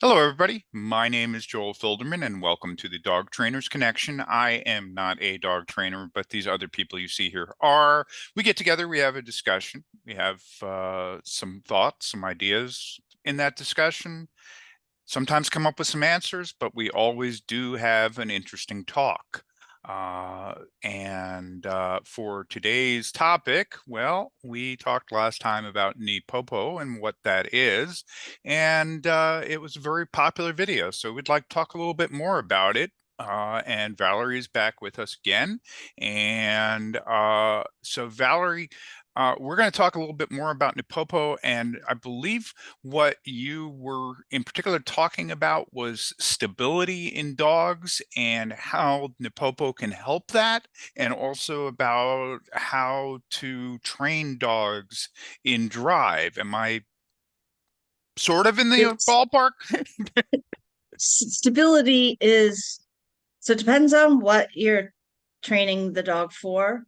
Hello, everybody. My name is Joel Filderman, and welcome to the Dog Trainers Connection. I am not a dog trainer, but these other people you see here are. We get together, we have a discussion, we have some thoughts, some ideas in that discussion. Sometimes come up with some answers, but we always do have an interesting talk. For today's topic, well, we talked last time about NePoPo and what that is, and it was a very popular video, so we'd like to talk a little bit more about it. And Valerie is back with us again. So Valerie, we're going to talk a little bit more about NePoPo, and I believe what you were in particular talking about was stability in dogs and how NePoPo can help that, and also about how to train dogs in drive. Am I sort of in the It's ballpark? stability is so it depends on what you're training the dog for.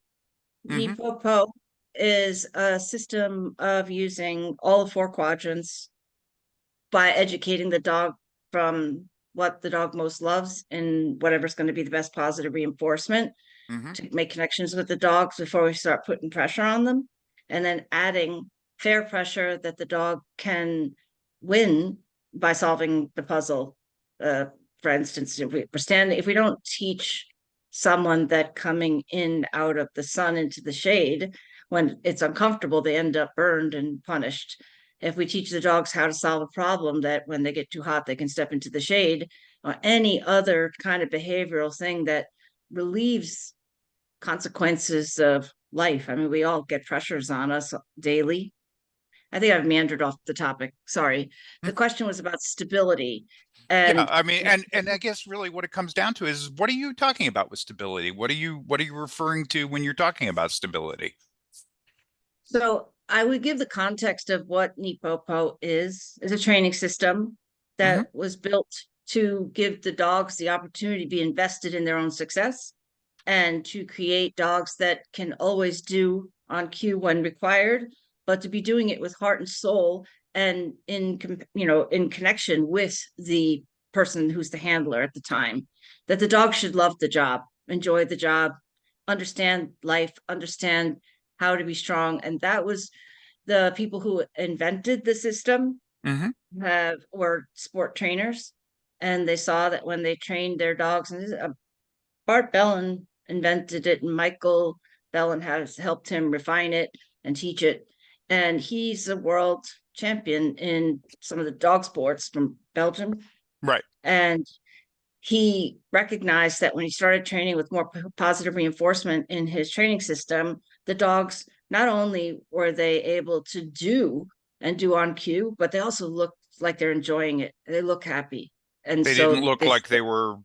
Hmm. NePoPo is a system of using all four quadrants by educating the dog from what the dog most loves and whatever's going to be the best positive reinforcement Hmm. to make connections with the dogs before we start putting pressure on them, and then adding fair pressure that the dog can win by solving the puzzle. Uh, for instance, if we don't teach someone that coming in out of the sun into the shade when it's uncomfortable, they end up burned and punished. If we teach the dogs how to solve a problem, that when they get too hot, they can step into the shade, or any other kind of behavioral thing that relieves consequences of life. I mean, we all get pressures on us daily. I think I've meandered off the topic. Sorry. The question was about stability. Yeah, And I mean, and I guess really what it comes down to is what are you talking about with stability? What are you referring to when you're talking about stability? so I would give the context of what NePoPo is a training system Hmm. that was built to give the dogs the opportunity to be invested in their own success and to create dogs that can always do on cue when required, but to be doing it with heart and soul and in connection with the person who's the handler at the time. That the dog should love the job, enjoy the job, understand life, understand how to be strong, and that was the people who invented the system Hmm. have were sport trainers, and they saw that when they trained their dogs, and Bart Bellin invented it, and Michael Bellin has helped him refine it and teach it. And he's a world champion in some of the dog sports from Belgium. Right. And he recognized that when he started training with more positive reinforcement in his training system, the dogs not only were they able to do on cue, but they also look like they're enjoying it. They look happy. And They didn't so look they like they were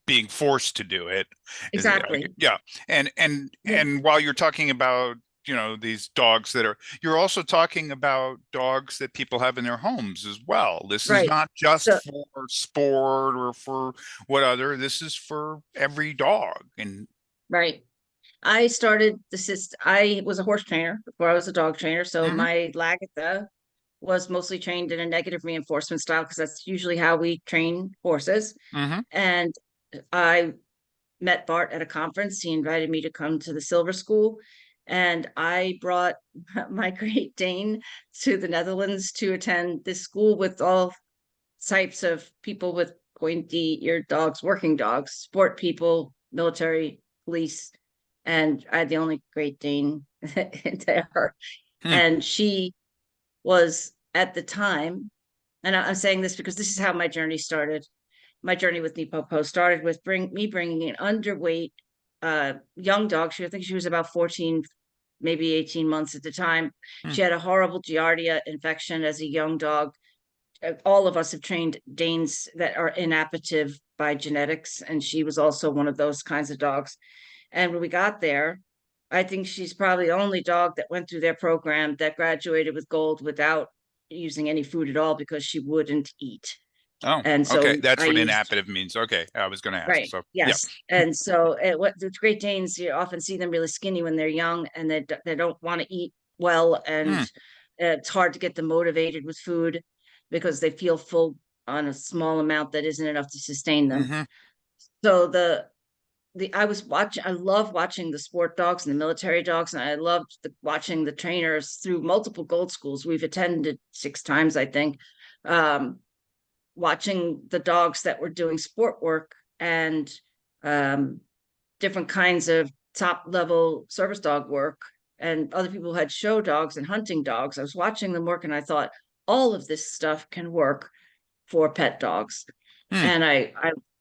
being forced to do it. exactly. Yeah. And while you're talking about, these dogs you're also talking about dogs that people have in their homes as well. This is Right. not just So for sport or for what other, this is for every dog. And right. I started the system. I was a horse trainer before I was a dog trainer. So hmm. my Lagatha was mostly trained in a negative reinforcement style because that's usually how we train horses. Hmm. And I met Bart at a conference. He invited me to come to the Silver School. And I brought my Great Dane to the Netherlands to attend this school with all types of people with pointy eared dogs, working dogs, sport people, military, police. And I had the only Great Dane there. Hmm. And she was at the time, and I'm saying this because this is how my journey started. My journey with NePoPo started with bringing an underweight young dog. I think she was about 14, maybe 18 months at the time. Hmm. She had a horrible Giardia infection as a young dog. All of us have trained Danes that are inaptive by genetics, and she was also one of those kinds of dogs. And when we got there, I think she's probably the only dog that went through their program that graduated with gold without using any food at all because she wouldn't eat. Oh, And okay. so That's I what used inaptive means. Okay. I was going to ask. right, So, yeah. yes. And so what the Great Danes, you often see them really skinny when they're young, and they don't want to eat well, and Hmm. it's hard to get them motivated with food because they feel full on a small amount that isn't enough to sustain them. Mm-hmm. So I love watching the sport dogs and the military dogs, and I loved watching the trainers through multiple gold schools. We've attended 6 times, I think, um, watching the dogs that were doing sport work and um, different kinds of top level service dog work, and other people who had show dogs and hunting dogs. I was watching them work, and I thought all of this stuff can work for pet dogs. Hmm. And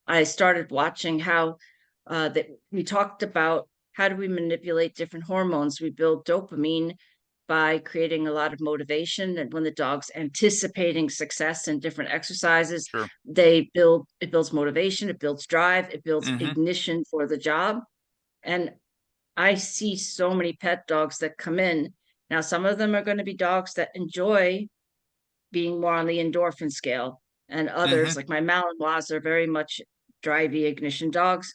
I started watching how that we talked about how do we manipulate different hormones. We build dopamine by creating a lot of motivation, and when the dog's anticipating success in different exercises, Sure. it builds motivation, it builds drive, it builds Mm-hmm. ignition for the job. And I see so many pet dogs that come in. Now, some of them are going to be dogs that enjoy being more on the endorphin scale, and Mm-hmm. others, like my Malinois, are very much drivey ignition dogs.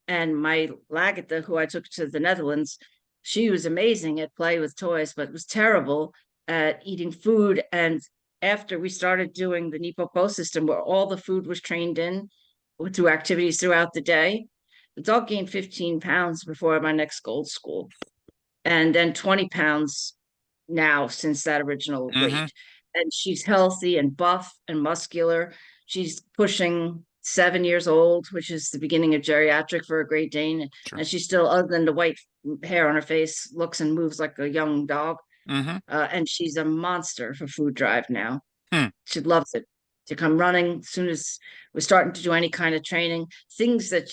And my Lagatha, who I took to the Netherlands, she was amazing at play with toys, but was terrible at eating food. And after we started doing the NePoPo system, where all the food was trained in through activities throughout the day, the dog gained 15 pounds before my next gold school, and then 20 pounds now since that original Mm-hmm. weight. And she's healthy and buff and muscular. She's pushing 7 years old, which is the beginning of geriatric for a Great Dane. Sure. And she's still, other than the white hair on her face, looks and moves like a young dog. Mm-hmm. And she's a monster for food drive now. Hmm. She loves it to come running as soon as we're starting to do any kind of training. Things that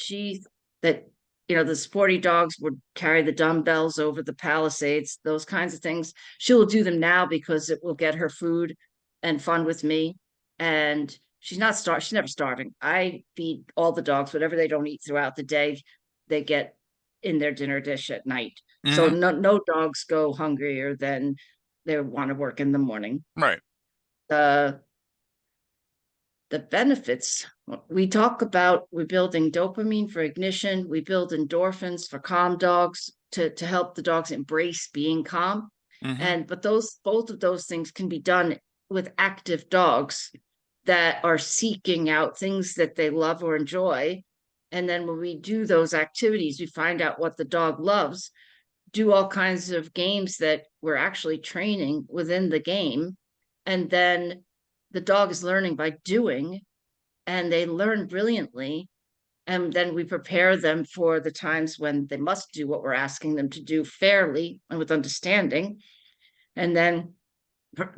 the sporty dogs would carry the dumbbells over the palisades, those kinds of things. She will do them now because it will get her food and fun with me. And she's never starving. I feed all the dogs whatever they don't eat throughout the day, they get in their dinner dish at night. So Mm-hmm. no dogs go hungrier than they want to work in the morning. Right. The the benefits, we talk about, we're building dopamine for ignition, we build endorphins for calm dogs to help the dogs embrace being calm. Mm-hmm. And but those both of those things can be done with active dogs that are seeking out things that they love or enjoy. And then when we do those activities, we find out what the dog loves, do all kinds of games that we're actually training within the game. And then the dog is learning by doing, and they learn brilliantly. And then we prepare them for the times when they must do what we're asking them to do fairly and with understanding. And then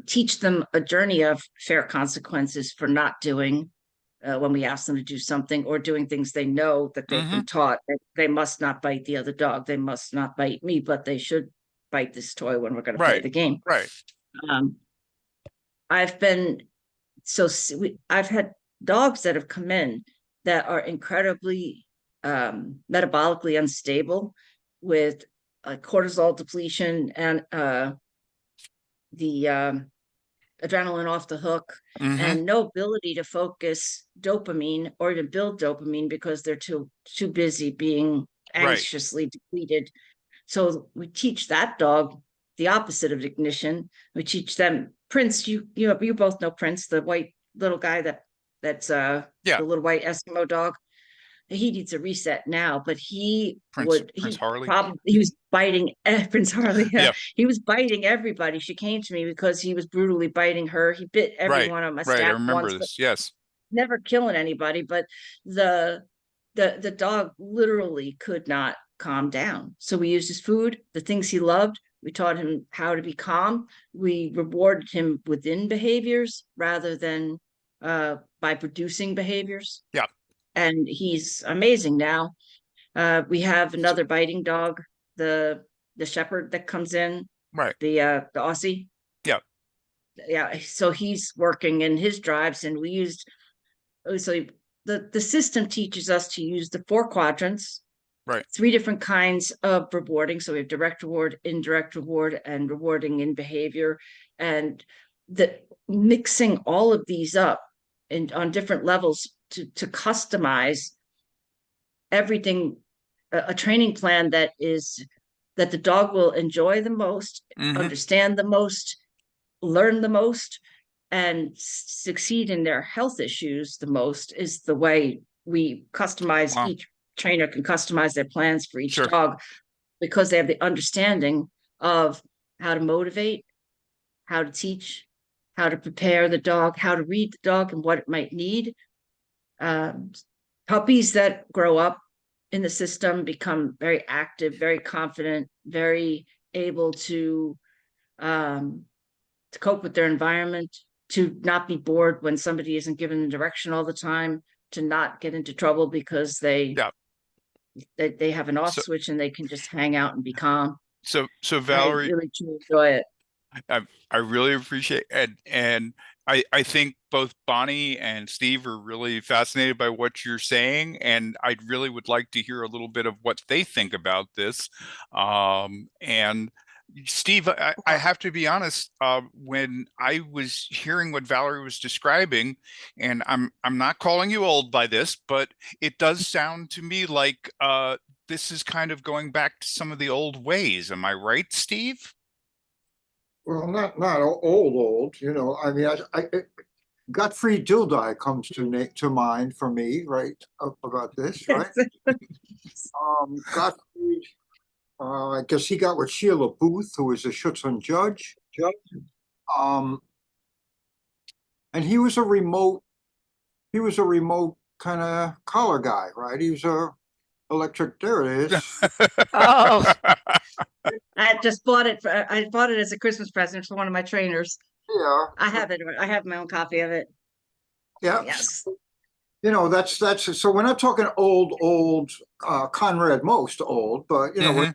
teach them a journey of fair consequences for not doing when we ask them to do something, or doing things they know that they've Mm-hmm. been taught that they must not bite the other dog, they must not bite me, but they should bite this toy when we're going to play Right. the game. Right. um, I've been I've had dogs that have come in that are incredibly metabolically unstable, with cortisol depletion and the adrenaline off the hook, Mm-hmm. and no ability to focus dopamine or even build dopamine because they're too busy being Right. anxiously depleted. So we teach that dog the opposite of ignition. We teach them Prince. You both know Prince, the white little guy that's Yeah. the little white Eskimo dog. He needs a reset now, but Prince Harley. he was biting Prince Harley. Yeah, Yeah. he was biting everybody. She came to me because he was brutally biting her. He bit every Right. one of my Right. I staff remember once, but this. Yes. never killing anybody. But the the dog literally could not calm down. So we used his food, the things he loved. We taught him how to be calm. We rewarded him within behaviors rather than by producing behaviors. Yeah. And he's amazing now. We have So, another biting dog, the shepherd that comes in, right. the Aussie. Yeah. Yeah, so he's working in his drives, and we used so the system teaches us to use the 4 quadrants, Right. 3 different kinds of rewarding. So we have direct reward, indirect reward, and rewarding in behavior, and the mixing all of these up and on different levels to customize everything, a training plan that the dog will enjoy the most, Mm-hmm. understand the most, learn the most, and succeed in their health issues the most is the way we customize, Wow. each trainer can customize their plans for each Sure. dog, because they have the understanding of how to motivate, how to teach, how to prepare the dog, how to read the dog and what it might need. Um, Puppies that grow up in the system become very active, very confident, very able to cope with their environment, to not be bored when somebody isn't given the direction all the time, to not get into trouble because Yeah. they have an off So, switch and they can just hang out and be calm. so I Valerie, really truly enjoy it. I really appreciate and I think both Bonnie and Steve are really fascinated by what you're saying, and I really would like to hear a little bit of what they think about this. And Steve, I have to be honest, when I was hearing what Valerie was describing, and I'm not calling you old by this, but it does sound to me like this is kind of going back to some of the old ways. Am I right, Steve? Well, not old, you know. I mean, Gottfried Dilthey comes to mind for me, right, about this, right? Gottfried, I guess he got with Sheila Booth, who was a Schutzhund judge. Um, and he was a remote kind of collar guy, right? He was a electric. There it is. Oh, I just bought it. I bought it as a Christmas present for one of my trainers. Yeah, I have it. I have my own copy of it. yeah. Yes. You know, that's so we're not talking old Conrad Most old, but you know, we're Hmm.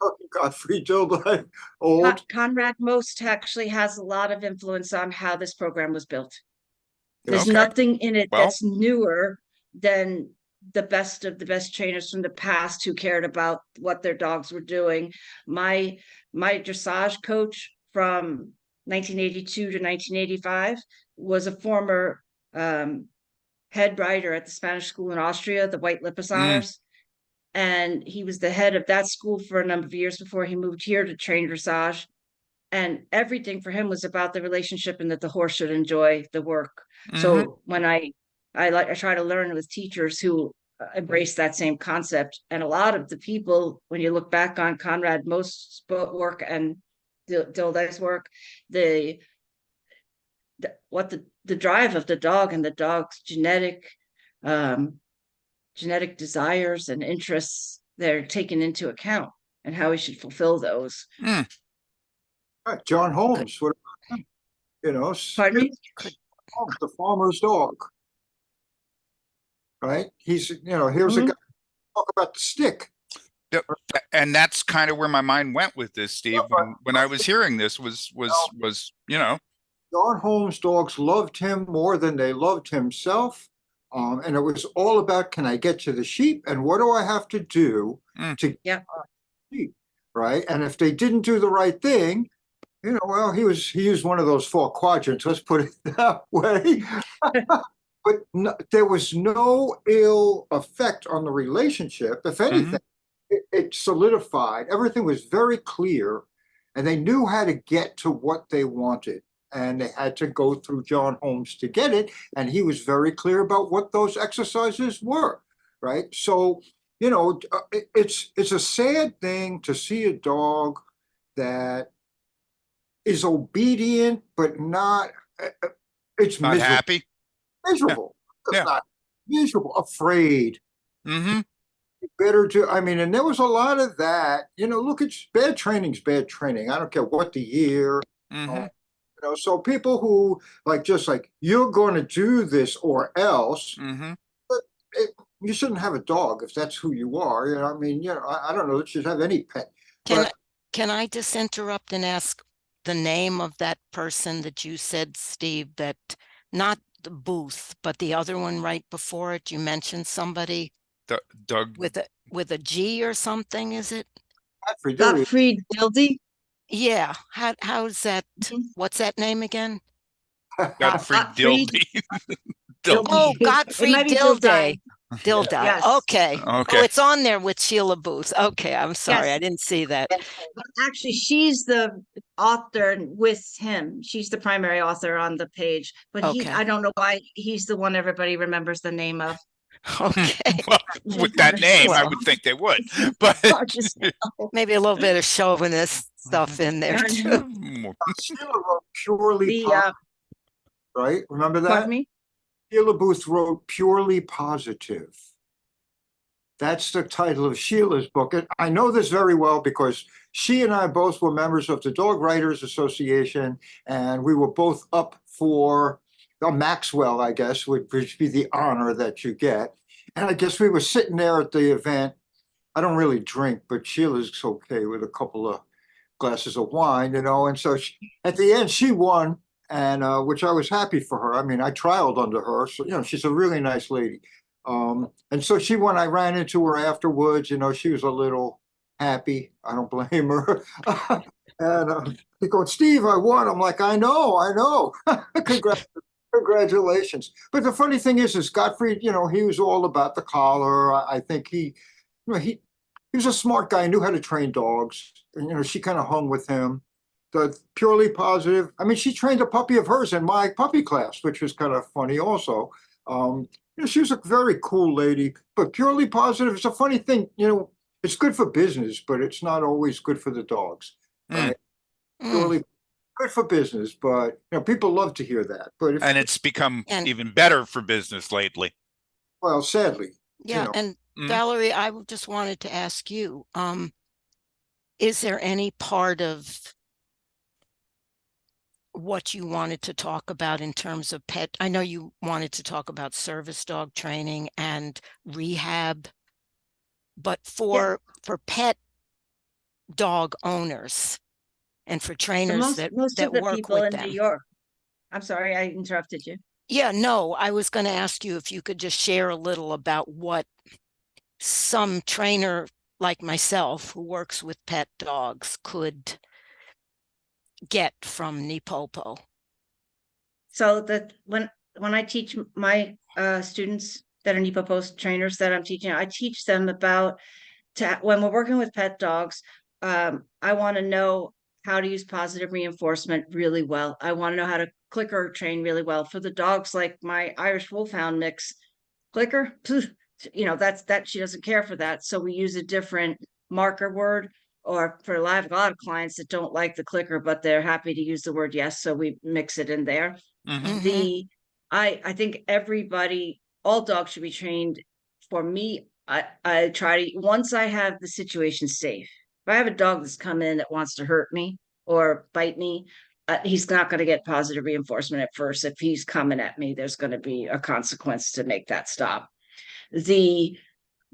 talking Gottfried Dilthey old. Conrad Most actually has a lot of influence on how this program was built. There's Okay. nothing in it Well, that's newer than the best of the best trainers from the past who cared about what their dogs were doing. My my dressage coach from 1982 to 1985 was a former head writer at the Spanish school in Austria, the White mm, Lipizzaner, and he was the head of that school for a number of years before he moved here to train dressage. And everything for him was about the relationship and that the horse should enjoy the work. hmm. So when I try to learn with teachers who embrace that same concept, and a lot of the people, when you look back on Conrad Most's work and Dilthey's work, the, what the drive of the dog and the dog's um, genetic desires and interests, they're taken into account, and how we should fulfill those. Mm. Right, John Could Holmes, you know, Pardon me? could Holmes, the farmer's dog, right? He's, you know, here's a Mhm. guy talk about the stick. Yep. And that's kind of where my mind went with this, Yeah, Steve. When I was hearing this was John Holmes' dogs loved him more than they loved himself. And it was all about, can I get to the sheep and what do I have to do mm, to get Yeah. the sheep, right? And if they didn't do the right thing, you know, well, he used one of those four quadrants, let's put it that way. But no, there was no ill effect on the relationship. If hmm. anything, it solidified. Everything was very clear, and they knew how to get to what they wanted. And they had to go through John Holmes to get it. And he was very clear about what those exercises were, right? So, you know, it's a sad thing to see a dog that is obedient, but not, it's Not miserable. happy. Yeah. Miserable. It's Yeah. not miserable, afraid. Hmm. Better to, I mean, and there was a lot of that. You know, look, it's bad training's bad training. I don't care what the year. Hmm. You know, so people who like just like you're going to do this or else, Hmm. but you shouldn't have a dog if that's who you are. You know, I mean, you know, I don't know that you should have any pet. can But can I just interrupt and ask the name of that person that you said, Steve, that not the Booth, but the other one right before it? You mentioned somebody Doug. with a G or something, is it? Godfrey, there he is. Gottfried Dildy. Yeah. How's that? What's that name again? Godfrey Gottfried Dildy. Dildy. Oh, Dildy. It Gottfried might be Dilday. Dilday. Dildai. Yes. Okay. Oh, Okay. it's on there with Sheila Booth. Okay, I'm sorry. Yes. I didn't see that. Actually, she's the author with him. She's the primary author on the page, but Okay. I don't know why he's the one everybody remembers the name of. Okay. Well, with that name, I Well, would think they would, but Hard to spell. maybe a little bit of chauvinist stuff in there I too. know. Sheila wrote purely The positive, right? Remember pardon that? me? Sheila Booth wrote Purely Positive. That's the title of Sheila's book. And I know this very well because she and I both were members of the Dog Writers Association, and we were both up for the Maxwell, I guess, would be the honor that you get. And I guess we were sitting there at the event. I don't really drink, but Sheila's okay with a couple of glasses of wine, and so at the end she won, and which I was happy for her. I mean, I trialed under her, so she's a really nice lady. And so she won. I ran into her afterwards. She was a little happy. I don't blame her. And they go, Steve, I won. I'm like, I know. Congratulations. But the funny thing is Gottfried, he was all about the collar. I think he was a smart guy, knew how to train dogs. And, she kind of hung with him. The Purely Positive. I mean, she trained a puppy of hers in my puppy class, which was kind of funny also. She was a very cool lady, but Purely Positive is a funny thing. It's good for business, but it's not always good for the dogs, right? Purely good for business, but people love to hear that. But and it's become And- even better for business lately. well, sadly, Yeah, and Valerie, I just wanted to ask you, is there any part of what you wanted to talk about in terms of pet? I know you wanted to talk about service dog training and rehab, but for pet dog owners and for trainers Most that of the work people with in them. New York. I'm sorry, I interrupted you. Yeah, no, I was going to ask you if you could just share a little about what some trainer like myself who works with pet dogs could get from NePoPo. So that when I teach my students that are NePoPo trainers that I'm teaching, I teach them about when we're working with pet dogs. I want to know how to use positive reinforcement really well. I want to know how to clicker train really well for the dogs. Like my Irish Wolfhound mix, clicker, that she doesn't care for that. So we use a different marker word. Or for a lot of clients that don't like the clicker, but they're happy to use the word yes, so we mix it in there. I think all dogs should be trained. For me, I try to, once I have the situation safe, if I have a dog that's come in that wants to hurt me or bite me, he's not going to get positive reinforcement at first. If he's coming at me, there's going to be a consequence to make that stop.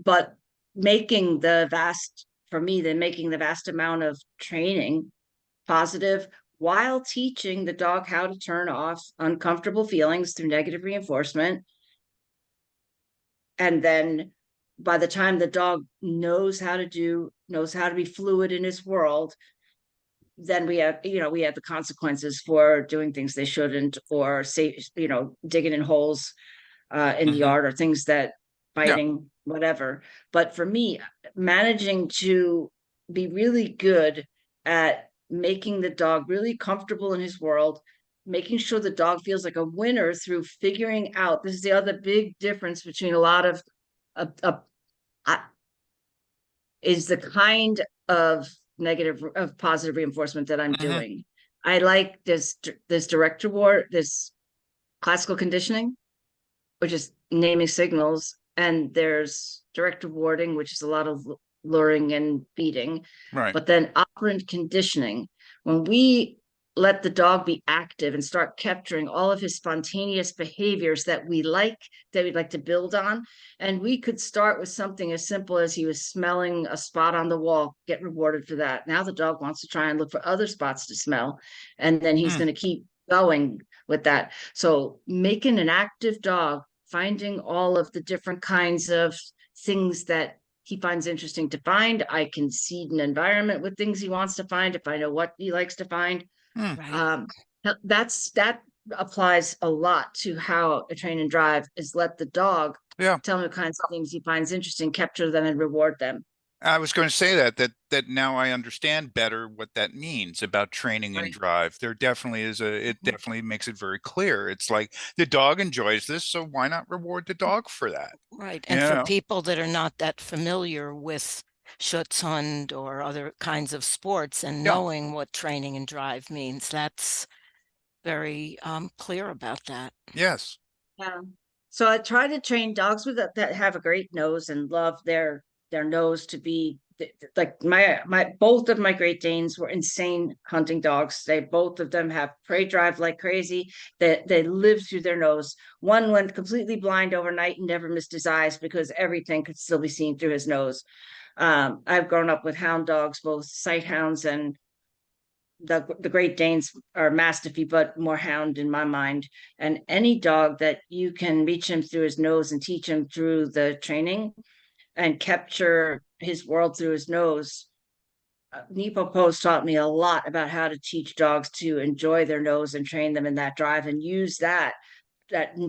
But making the vast amount of training positive while teaching the dog how to turn off uncomfortable feelings through negative reinforcement. And then by the time the dog knows how to be fluid in his world, then we have the consequences for doing things they shouldn't, or say, digging in holes in the yard, or things that biting, whatever. But for me, managing to be really good at making the dog really comfortable in his world, making sure the dog feels like a winner through figuring out, this is the other big difference between a lot of is the kind of positive reinforcement that I'm doing. I like this direct reward, this classical conditioning, which is naming signals, and there's direct rewarding, which is a lot of luring and beating. Right. But then operant conditioning, when we let the dog be active and start capturing all of his spontaneous behaviors that we'd like to build on. And we could start with something as simple as he was smelling a spot on the wall, get rewarded for that. Now the dog wants to try and look for other spots to smell, and then he's going to keep going with that. So making an active dog, finding all of the different kinds of things that he finds interesting to find. I can seed an environment with things he wants to find if I know what he likes to find. Right. That applies a lot to how a train and drive is. Let the dog Yeah. tell him the kinds of things he finds interesting, capture them and reward them. I was going to say that now I understand better what that means about training and Right. drive. There definitely is it Mhm. definitely makes it very clear. It's like the dog enjoys this, so why not reward the dog for that? Right. You And for know? people that are not that familiar with Schutzhund or other kinds of sports and Yeah. knowing what training and drive means, that's very clear about that. Yes. Yeah. So I try to train dogs with that have a great nose and love their nose to be like my both of my Great Danes were insane hunting dogs. They both of them have prey drive like crazy. They live through their nose. One went completely blind overnight and never missed his eyes because everything could still be seen through his nose. I've grown up with hound dogs, both sight hounds and the Great Danes are mastiffy, but more hound in my mind. And any dog that you can reach him through his nose and teach him through the training and capture his world through his nose. NePoPo's taught me a lot about how to teach dogs to enjoy their nose and train them in that drive and use that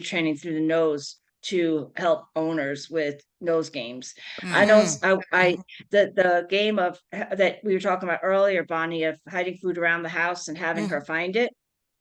training through the nose to help owners with nose games. I Hmm. know Mhm. the game of that we were talking about earlier, Bonnie, of hiding food around the house and having her Mhm. find it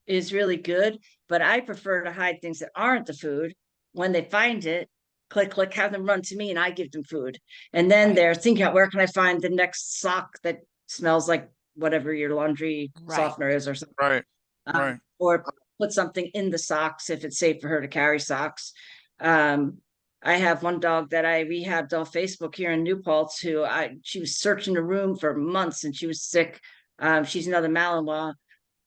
is really good, but I prefer to hide things that aren't the food. When they find it, click, have them run to me and I give them food. And then Right. they're thinking out where can I find the next sock that smells like whatever your laundry Right. softener is or something. Right. Right. Or put something in the socks if it's safe for her to carry socks. Um, I have one dog that I rehabbed off Facebook here in New Paltz who she was searching the room for months and she was sick. She's another Malinois.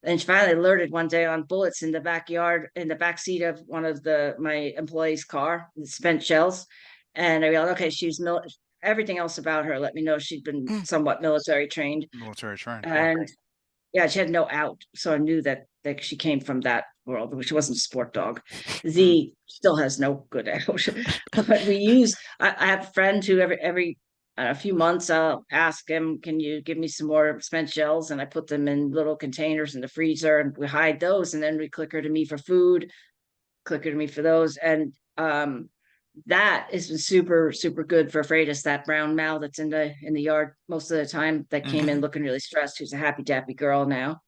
And she finally alerted one day on bullets in the backyard, in the back seat of one of my employee's car, spent shells. And I realized, okay, everything else about her let me know she'd been Mm. somewhat military trained. Military trained. Yeah. And yeah, she had no out. So I knew that she came from that world, which wasn't a sport dog. Mm. Z still has no good out. But I have a friend who every a few months I'll ask him, can you give me some more spent shells? And I put them in little containers in the freezer and we hide those and then we click her to me for food, click her to me for those. And that has been super, super good for Freitas, that brown Mal that's in the yard most of the time that came in Hmm. looking really stressed, who's a happy dappy girl now.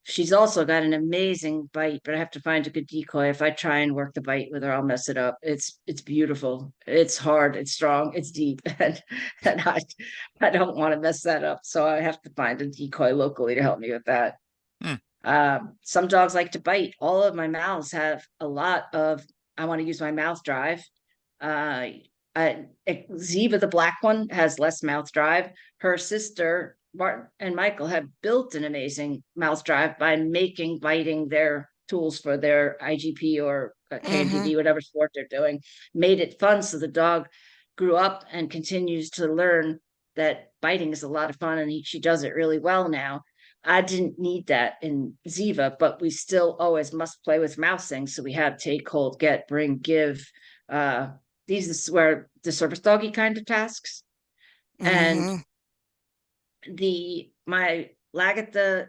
She's also got an amazing bite, but I have to find a good decoy. If I try and work the bite with her, I'll mess it up. It's beautiful. It's hard, it's strong, it's deep, and I don't want to mess that up. So I have to find a decoy locally to help me with that. Mm. Some dogs like to bite. All of my mouths have a lot of I want to use my mouth drive. Uh, Ziva, the black one, has less mouth drive. Her sister, Martin and Michael, have built an amazing mouth drive by making biting their tools for their IGP or Mhm. KMPD, whatever sport they're doing, made it fun. So the dog grew up and continues to learn that biting is a lot of fun and she does it really well now. I didn't need that in Ziva, but we still always must play with mouse things. So we had take, hold, get, bring, give. Uh, these were the service doggy kind of tasks. And Mhm. my Lagatha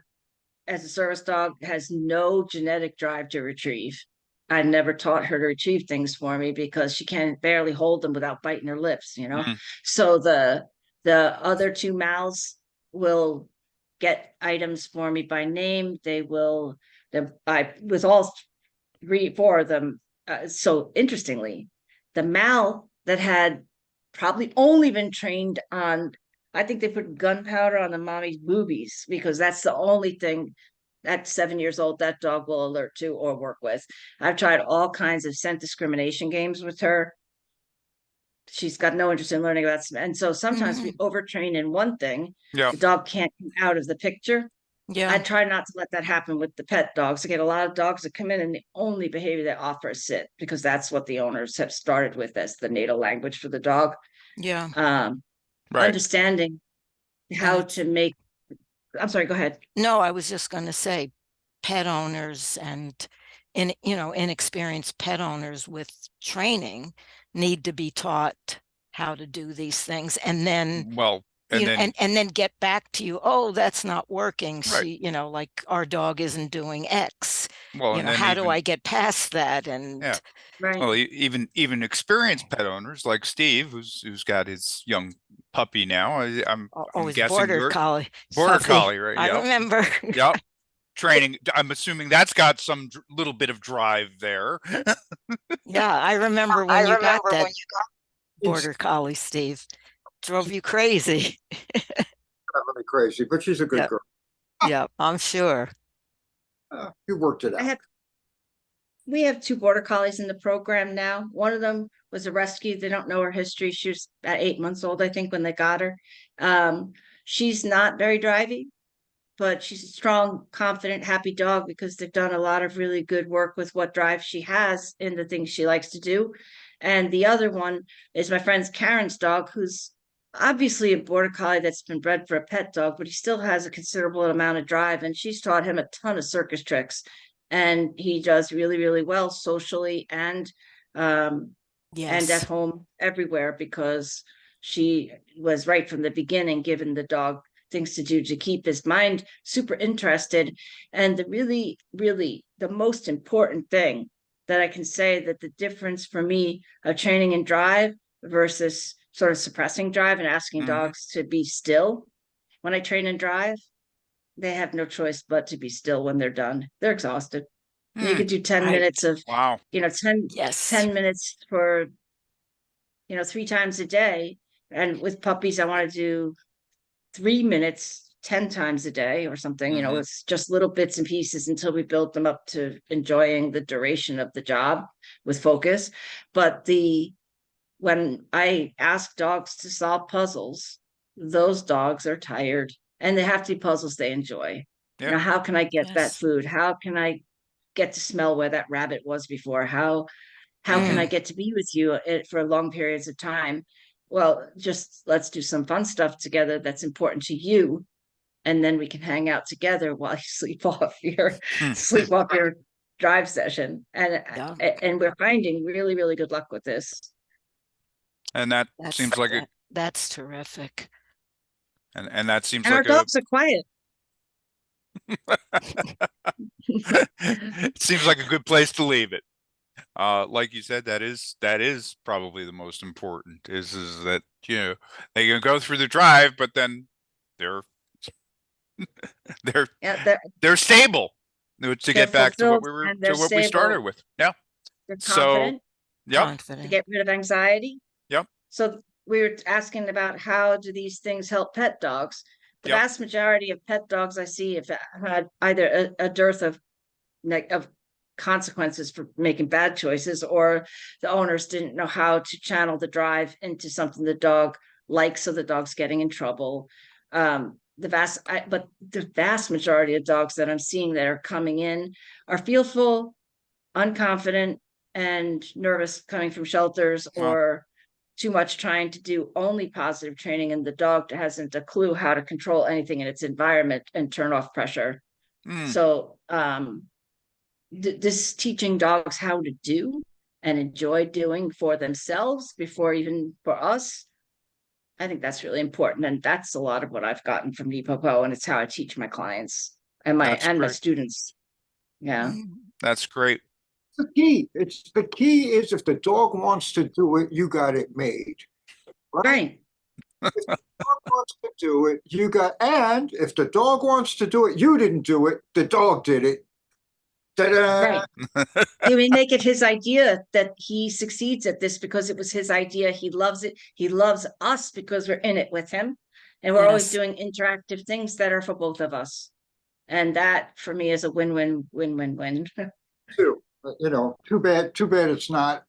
as a service dog has no genetic drive to retrieve. I never taught her to retrieve things for me because she can barely hold them without biting her lips. Mm. So the other two mouths will get items for me by name. They will I with all four of them. So interestingly, the Mal that had probably only been trained on, I think they put gunpowder on the mommy's boobies because that's the only thing at 7 years old that dog will alert to or work with. I've tried all kinds of scent discrimination games with her. She's got no interest in learning about, and so sometimes we Mhm. overtrain in one thing. Yeah. The dog can't come out of the picture. I Yeah. try not to let that happen with the pet dogs. I get a lot of dogs that come in and the only behavior they offer is sit because that's what the owners have started with as the natal language for the dog. Yeah. Um, Right. Understanding And how it's to make, I'm sorry, go ahead. no, I was just going to say pet owners and inexperienced pet owners with training need to be taught how to do these things and then Well, and then and then get back to you, oh, that's not working, right. she like our dog isn't doing X, Well, You and know, then how do even, I get past that? And yeah. Right. Well, even experienced pet owners like Steve, who's got his young puppy now. I'm his guessing border you're collie border puppy. collie, right? I Yep, remember. yep. Training. I'm assuming that's got some little bit of drive there. Yeah, I remember I when you got remember that when you got border collie, Steve. Drove you crazy. Driving me crazy, but she's a good Yep, girl. yep, I'm sure. You worked it I out. have we have two border collies in the program now. One of them was a rescue. They don't know her history. She was at 8 months old, I think, when they got her. She's not very drivey, but she's a strong, confident, happy dog because they've done a lot of really good work with what drive she has in the things she likes to do. And the other one is my friend's Karen's dog, who's obviously a border collie that's been bred for a pet dog, but he still has a considerable amount of drive. And she's taught him a ton of circus tricks. And he does really, really well socially um, and at Yes, home everywhere because she was right from the beginning given the dog things to do to keep his mind super interested. And the really, really the most important thing that I can say that the difference for me of training and drive versus sort of suppressing drive and asking Hmm. dogs to be still when I train and drive, they have no choice but to be still when they're done. They're exhausted. You Hmm. could do 10 right. minutes of, Wow. 10, Yes, 10 minutes for, 3 times a day. And with puppies, I want to do 3 minutes 10 times a day or something. Hmm. It's just little bits and pieces until we build them up to enjoying the duration of the job with focus. But when I ask dogs to solve puzzles, those dogs are tired and they have to be puzzles they enjoy. Yeah. How can I get that yes. food? How can I get to smell where that rabbit was before? How can I Mm. get to be with you for long periods of time? Well, just let's do some fun stuff together that's important to you, and then we can hang out together while you sleep off your drive session. Yeah, And we're finding really, really good luck with this. And that that's seems like a that's terrific. and that seems And our like a dogs are quiet. it seems like a good place to leave it. Like you said, that is probably the most important is that they can go through the drive, but then they're they're Yeah, they're they're stable. To they're get back to what fulfilled we were and they're to what we started stable. with. Yeah. They're So, confident yep, to Confident. get rid of anxiety. yep, So we were asking about how do these things help pet dogs? The yep. vast majority of pet dogs I see have had either a dearth of consequences for making bad choices, or the owners didn't know how to channel the drive into something the dog likes, so the dog's getting in trouble. But the vast majority of dogs that I'm seeing that are coming in are fearful, unconfident, and nervous coming from shelters Well, or too much trying to do only positive training, and the dog hasn't a clue how to control anything in its environment and turn off pressure. mm, So this teaching dogs how to do and enjoy doing for themselves before even for us, I think that's really important. And that's a lot of what I've gotten from NePoPo, and it's how I teach my clients and that's my great. students. Yeah. That's great. The key. It's the key is if the dog wants to do it, you got it made, right? Right. If the dog wants to do it, and if the dog wants to do it, you didn't do it, the dog did it. Ta-da! Right. We make it his idea that he succeeds at this because it was his idea. He loves it. He loves us because we're in it with him. And we're always Yes, doing interactive things that are for both of us. And that for me is a win-win, win-win-win. Too. Too bad it's not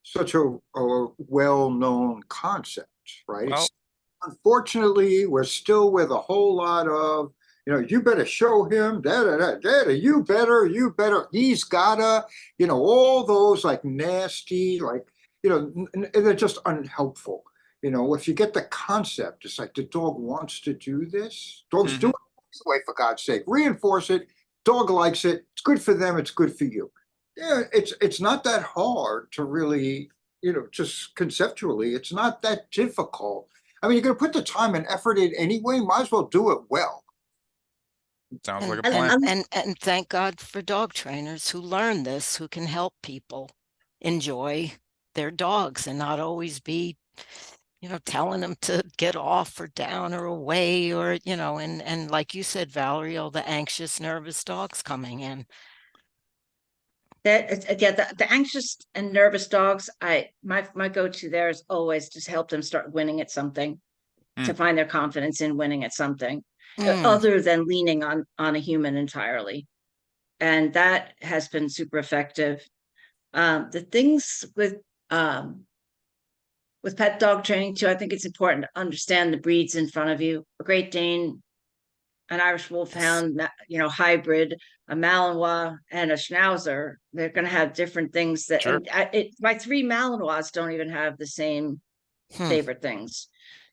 such a well-known concept, right? Well, Unfortunately, we're still with a whole lot of, you better show him, da da da da, you better, he's gotta, all those like nasty, like, they're just unhelpful. If you get the concept, it's like the dog wants to do this. Dogs do mhm. it anyway, for God's sake. Reinforce it. Dog likes it. It's good for them. It's good for you. Yeah, it's not that hard to really, just conceptually, it's not that difficult. I mean, you're going to put the time and effort in anyway, might as well do it well. Sounds like a And plan. And thank God for dog trainers who learn this, who can help people enjoy their dogs and not always be, telling them to get off or down or away, or, and like you said, Valerie, all the anxious, nervous dogs coming in. that is, again, the anxious and nervous dogs, my go-to there is always just help them start winning at something, to Mm. find their confidence in winning at something, Mm, other than leaning on a human entirely. And that has been super effective. The things with pet dog training too, I think it's important to understand the breeds in front of you. A Great Dane, an Irish yes. Wolfhound, hybrid, a Malinois, and a Schnauzer. They're going to have different things that, Sure. and my three Malinois don't even have the same Hmm. favorite things.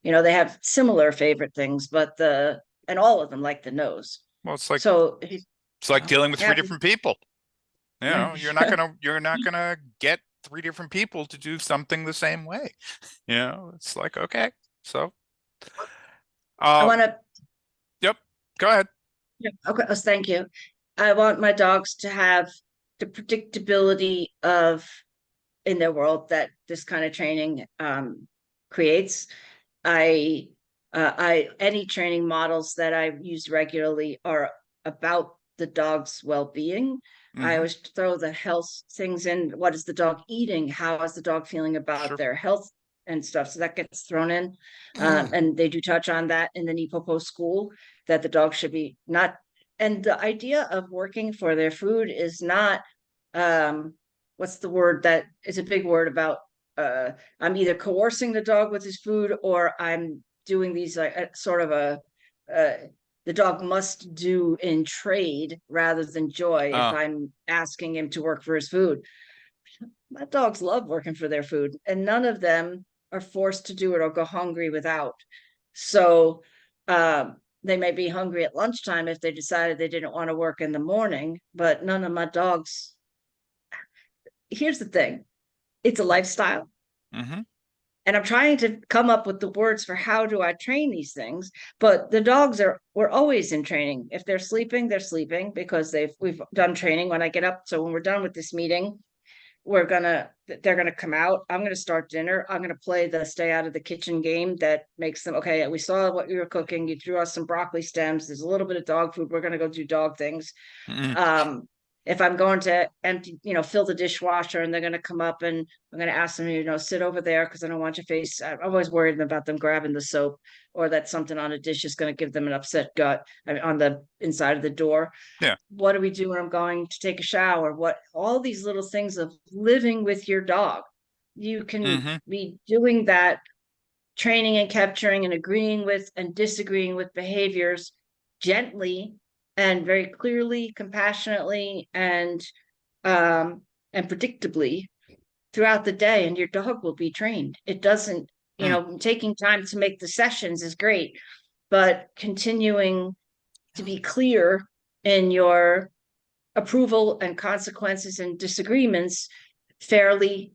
They have similar favorite things, but and all of them like the nose. Well, it's like So Yeah. dealing with three yeah, different people. You're not gonna get three different people to do something the same way. It's like, okay. So I uh want to. yep, go ahead. Okay, thank you. I want my dogs to have the predictability of in their world that this kind of training creates. I any training models that I use regularly are about the dog's well-being. I Hmm. always throw the health things in. What is the dog eating? How is the dog feeling about Sure. their health and stuff? So that gets thrown in. Mm, And they do touch on that in the NePoPo school, that the dog should be not. And the idea of working for their food is not, what's the word that is a big word about, I'm either coercing the dog with his food, or I'm doing these like sort of uh, the dog must do in trade rather than joy if Uh I'm asking him to work for his food. My dogs love working for their food, and none of them are forced to do it or go hungry without. So they may be hungry at lunchtime if they decided they didn't want to work in the morning, but none of my dogs. Here's the thing, it's a lifestyle. hmm. And I'm trying to come up with the words for how do I train these things. But the dogs we're always in training. If they're sleeping, they're sleeping because we've done training when I get up. So when we're done with this meeting, they're gonna come out. I'm gonna start dinner. I'm gonna play the stay out of the kitchen game that makes them, okay, we saw what you were cooking. You threw us some broccoli stems. There's a little bit of dog food. We're gonna go do dog things. Hmm. um if I'm going to empty, fill the dishwasher, and they're going to come up, and I'm going to ask them, sit over there because I don't want your face. I'm always worried about them grabbing the soap, or that something on a dish is going to give them an upset gut. I mean, on the inside of the door. Yeah. What do we do when I'm going to take a shower? What, all these little things of living with your dog. You can Hmm. be doing that, training and capturing and agreeing with and disagreeing with behaviors gently and very clearly, compassionately, um and predictably throughout the day, and your dog will be trained. It doesn't, Mm. taking time to make the sessions is great, but continuing to be clear in your approval and consequences and disagreements fairly.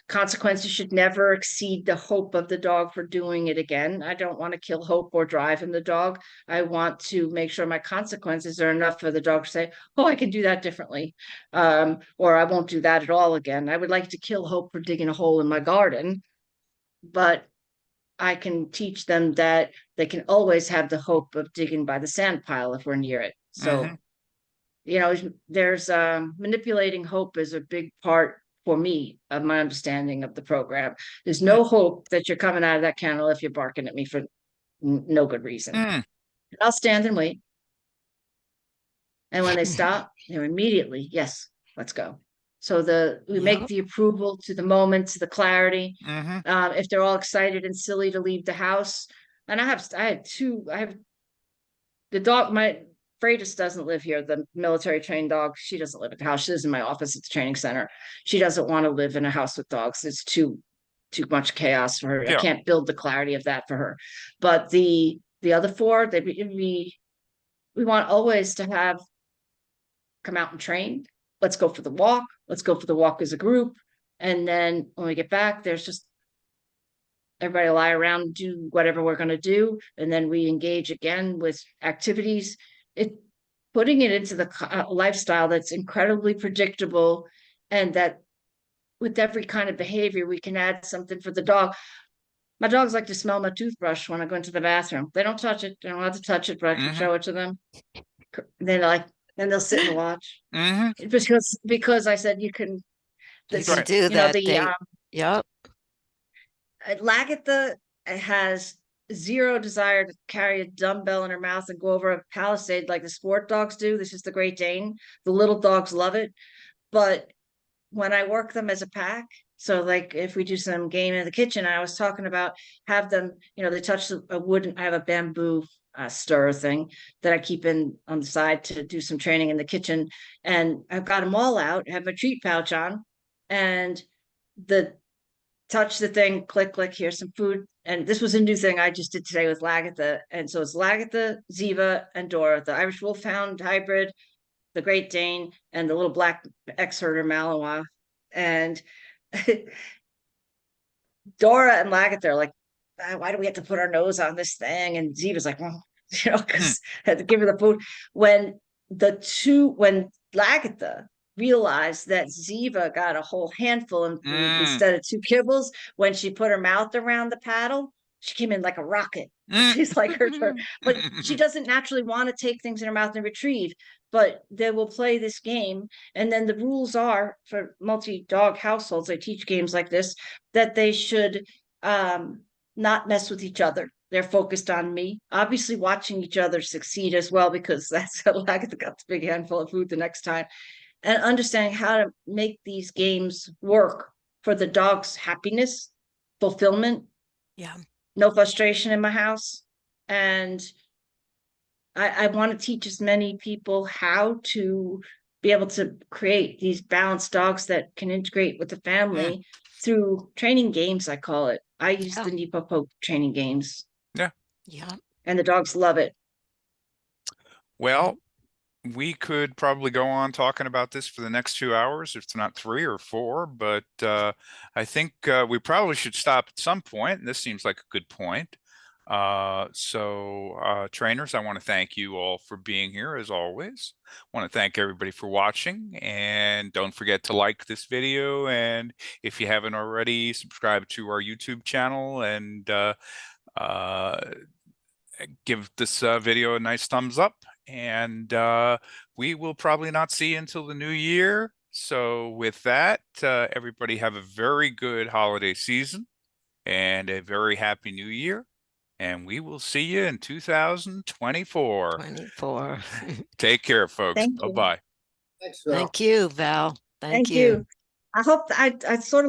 Consequences should never exceed the hope of the dog for doing it again. I don't want to kill hope or drive in the dog. I want to make sure my consequences are enough for the dog to say, oh, I can do that differently. Or I won't do that at all again. I would like to kill hope for digging a hole in my garden, but I can teach them that they can always have the hope of digging by the sand pile if we're near it. Hmm. So, there's manipulating hope is a big part for me of my understanding of the program. There's no hope that you're coming out of that kennel if you're barking at me for no good reason. Mm. I'll stand and wait. And when they stop, they're immediately, yes, let's go. So we make yep. the approval to the moment, to the clarity. Hmm. If they're all excited and silly to leave the house, and I have the dog, my Freitas doesn't live here, the military trained dog. She doesn't live at the house. She lives in my office at the training center. She doesn't want to live in a house with dogs. It's too much chaos for her. I Yeah. can't build the clarity of that for her. But the other four, we want always to have come out and train. Let's go for the walk. Let's go for the walk as a group. And then when we get back, there's just everybody lie around and do whatever we're going to do. And then we engage again with activities. putting it into the lifestyle that's incredibly predictable, and that with every kind of behavior, we can add something for the dog. My dogs like to smell my toothbrush when I go into the bathroom. They don't touch it. They don't have to touch it, but I can show it to them. Then they'll sit and watch. Mm-hmm. Because I said you can, You That's can right. do that. Yep. Lagatha has zero desire to carry a dumbbell in her mouth and go over a palisade like the sport dogs do. This is the Great Dane. The little dogs love it. But when I work them as a pack, so like if we do some game in the kitchen, I was talking about have them, they touch a wood. I have a bamboo stir thing that I keep in on the side to do some training in the kitchen. And I've got them all out, have a treat pouch on, and the touch the thing, click, click, here's some food. And this was a new thing I just did today with Lagatha. And so it's Lagatha, Ziva, and Dora, the Irish Wolfhound hybrid, the Great Dane, and the little black ex-herder Malinois. And Dora and Lagatha are like, why do we have to put our nose on this thing? And Ziva's like, well, because I had to give her the food. When Lagatha realized that Ziva got a whole handful of food instead of 2 kibbles, when she put her mouth around the paddle, she came in like a rocket. She's like her turn, but she doesn't naturally want to take things in her mouth and retrieve. But they will play this game, and then the rules are for multi-dog households. They teach games like this that they should not mess with each other. They're focused on me, obviously watching each other succeed as well, because that's how Lagatha got the big handful of food the next time, and understanding how to make these games work for the dog's happiness, fulfillment. Yeah. No frustration in my house. And I want to teach as many people how to be able to create these balanced dogs that can integrate with the family through training games, I call it. I use the NePoPo training games. Yeah. Yeah. And the dogs love it. Well, we could probably go on talking about this for the next 2 hours, if not 3 or 4, but I think we probably should stop at some point, and this seems like a good point. Trainers, I want to thank you all for being here as always. I want to thank everybody for watching, and don't forget to like this video, and if you haven't already, subscribe to our YouTube channel, and give this video a nice thumbs up. And we will probably not see you until the new year. So with that, everybody have a very good holiday season and a very happy new year. And we will see you in 2024. 24. Take care, folks. Thank you. Bye-bye. Thanks, Val. Thank you, Val. Thank Thank you. you. I hope I sort of